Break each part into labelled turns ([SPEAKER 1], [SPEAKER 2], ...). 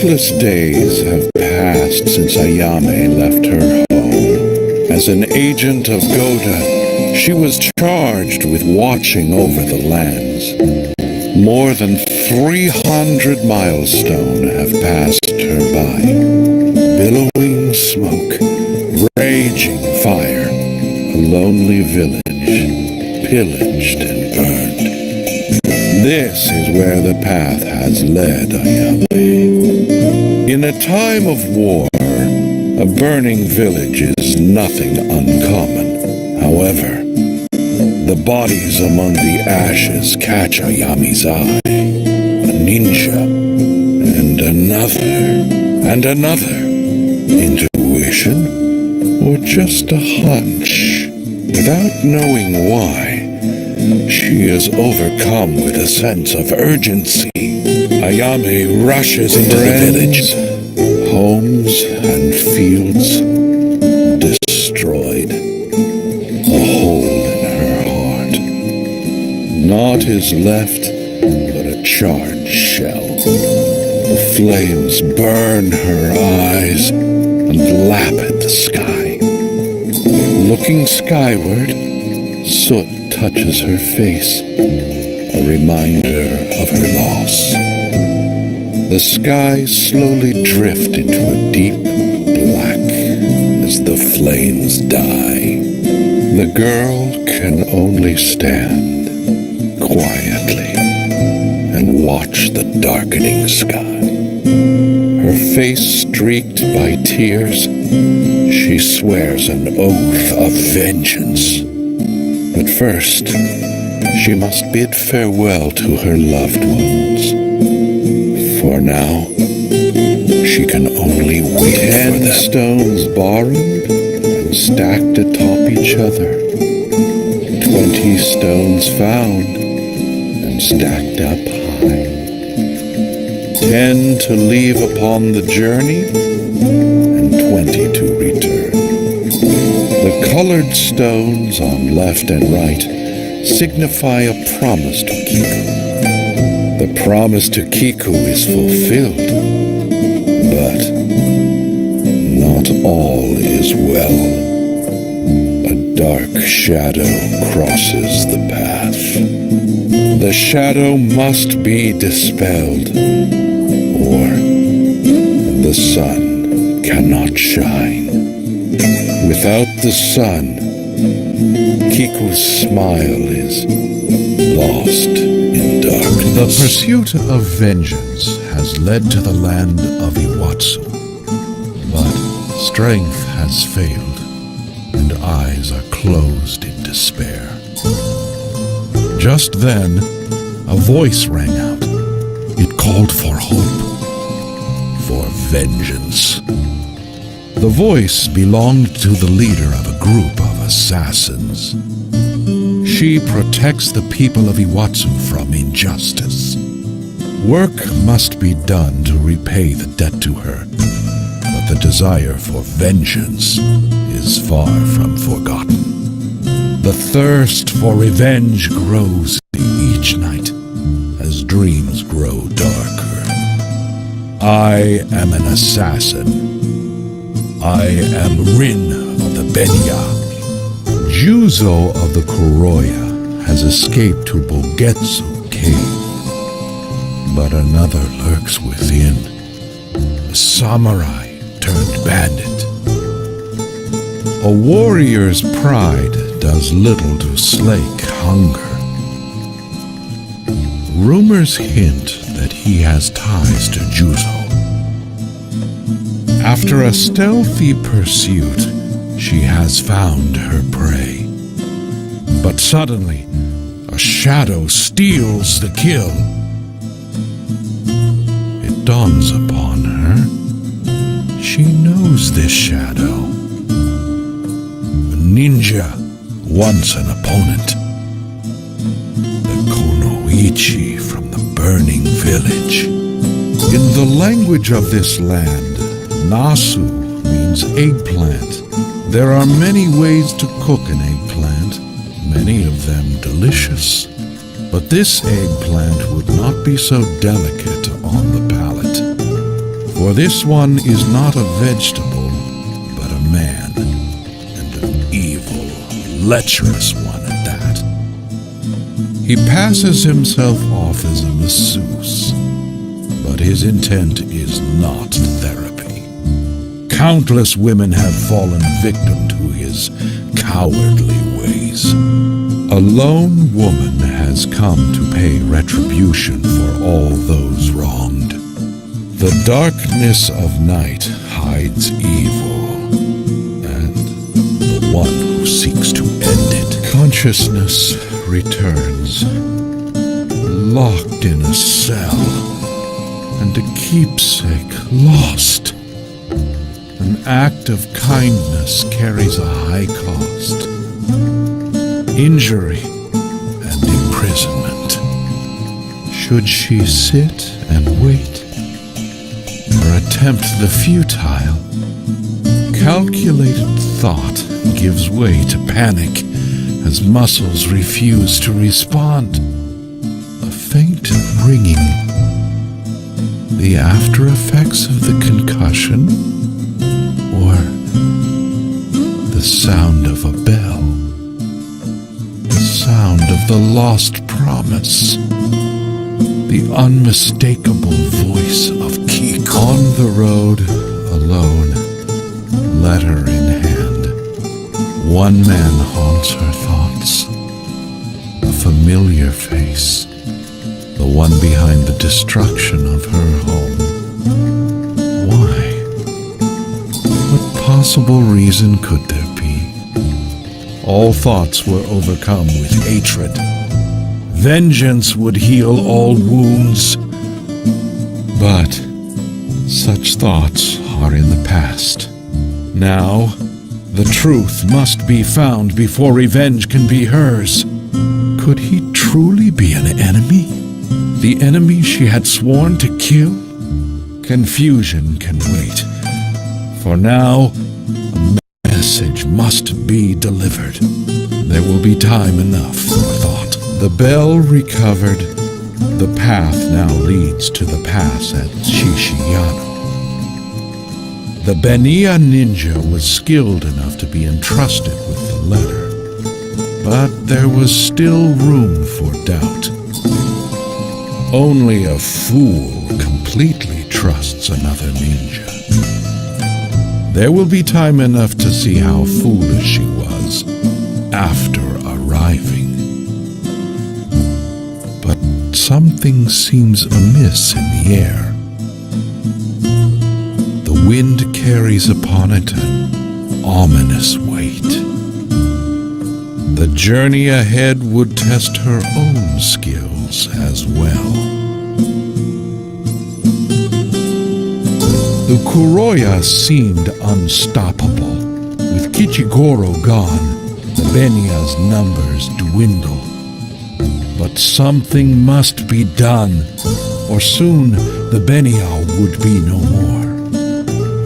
[SPEAKER 1] Reckless days have passed since Ayame left her home. As an agent of Goda, she was charged with watching over the lands. More than 300 milestones have passed her by. Billowing smoke, raging fire, a lonely village, pillaged and burned. This is where the path has led Ayame. In a time of war, a burning village is nothing uncommon. However, the bodies among the ashes catch Ayame's eye. A ninja, and another. Intuition, or just a hunch? Without knowing why, she is overcome with a sense of urgency. Ayame rushes into the village. Homes and fields destroyed. A hole in her heart. Naught is left but a charred shell. The flames burn her eyes and lap at the sky. Looking skyward, soot touches her face, a reminder of her loss. The skies slowly drift into a deep black as the flames die. The girl can only stand quietly and watch the darkening sky. Her face streaked by tears, she swears an oath of vengeance. But first, she must bid farewell to her loved ones. For now, she can only wait for them. Stones borrowed and stacked atop each other. 20 stones found and stacked up high. 10 to leave upon the journey and 20 to return. The colored stones on left and right signify a promise to Kiku. The promise to Kiku is fulfilled, but not all is well. A dark shadow crosses the path. The shadow must be dispelled, or the sun cannot shine. Without the sun, Kiku's smile is lost in darkness.
[SPEAKER 2] The pursuit of vengeance has led to the land of Iwatsu, but strength has failed, and eyes are closed in despair. Just then, a voice rang out. It called for hope, for vengeance. The voice belonged to the leader of a group of assassins. She protects the people of Iwatsu from injustice. Work must be done to repay the debt to her, but the desire for vengeance is far from forgotten. The thirst for revenge grows each night as dreams grow darker. I am an assassin. I am Rin of the Benya. Juzo of the Kuroya has escaped to Bogetsu Cave, but another lurks within, a samurai turned bandit. A warrior's pride does little to slake hunger. Rumors hint that he has ties to Juzo. After a stealthy pursuit, she has found her prey. But suddenly, a shadow steals the kill. It dawns upon her. She knows this shadow. A ninja, once an opponent. The Kunoichi from the burning village. In the language of this land, Nasu means eggplant. There are many ways to cook an eggplant, many of them delicious. But this eggplant would not be so delicate on the palate, For this one is not a vegetable, but a man, and an evil, lecherous one at that. He passes himself off as a masseuse, but his intent is not therapy. Countless women have fallen victim to his cowardly ways. A lone woman has come to pay retribution for all those wronged. The darkness of night hides evil, and the one who seeks to end it. Consciousness returns, locked in a cell, and a keepsake lost. An act of kindness carries a high cost. Injury and imprisonment. Should she sit and wait, or attempt the futile? Calculated thought gives way to panic as muscles refuse to respond. A faint ringing. The after effects of the concussion, or the sound of a bell? The sound of the lost promise. The unmistakable voice of Kiko. On the road, alone, letter in hand, one man haunts her thoughts. A familiar face, the one behind the destruction of her home. Why? What possible reason could there be? All thoughts were overcome with hatred. Vengeance would heal all wounds. But such thoughts are in the past. Now, the truth must be found before revenge can be hers. Could he truly be an enemy? The enemy she had sworn to kill? Confusion can wait. For now, a message must be delivered. There will be time enough for thought. The bell recovered. The path now leads to the pass at Shishiyano. The Benia ninja was skilled enough to be entrusted with the letter, but there was still room for doubt. Only a fool completely trusts another ninja. There will be time enough to see how foolish she was after arriving. But something seems amiss in the air. The wind carries upon it an ominous weight. The journey ahead would test her own skills as well. The Kuroya seemed unstoppable. With Kichigoro gone, the Benya's numbers dwindle. But something must be done, or soon the Benya would be no more.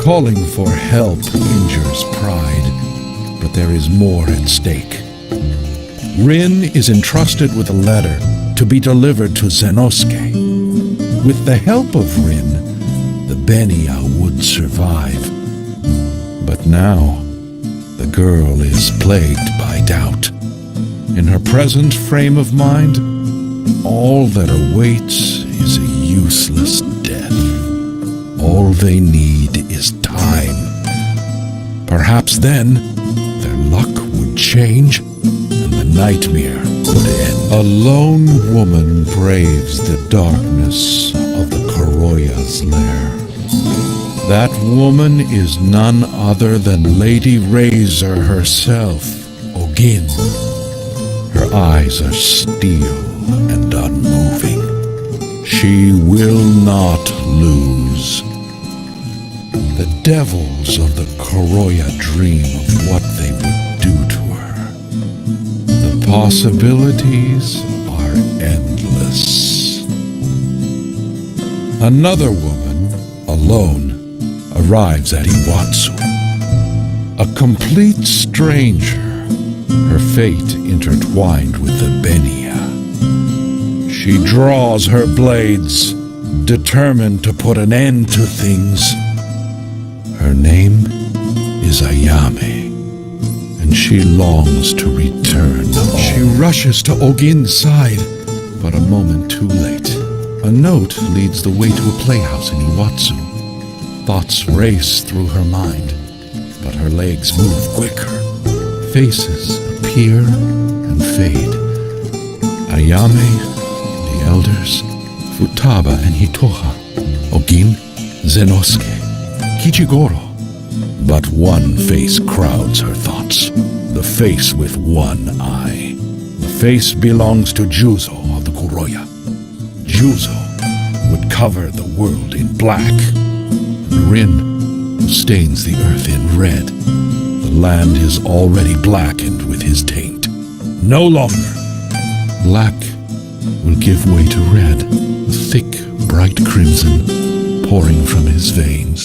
[SPEAKER 2] Calling for help injures pride, but there is more at stake. Rin is entrusted with a letter to be delivered to Zenosuke. With the help of Rin, the Benya would survive. But now, the girl is plagued by doubt. In her present frame of mind, all that awaits is a useless death. All they need is time. Perhaps then, their luck would change, and the nightmare would end. A lone woman braves the darkness of the Kuroya's lair. That woman is none other than Lady Razor herself, Ogin. Her eyes are steel and unmoving. She will not lose. The devils of the Kuroya dream of what they would do to her. The possibilities are endless. Another woman, alone, arrives at Iwatsu. A complete stranger, her fate intertwined with the Benya. She draws her blades, determined to put an end to things. Her name is Ayame, and she longs to return home. She rushes to Ogin's side, but a moment too late. A note leads the way to a playhouse in Iwatsu. Thoughts race through her mind, but her legs move quicker. Faces appear and fade. Ayame, the elders, Futaba and Hitoha, Ogin, Zenosuke, Kichigoro. But one face crowds her thoughts, the face with one eye. The face belongs to Juzo of the Kuroya. Juzo would cover the world in black, and Rin stains the earth in red. The land is already blackened with his taint. No longer. Black will give way to red, a thick, bright crimson pouring from his veins.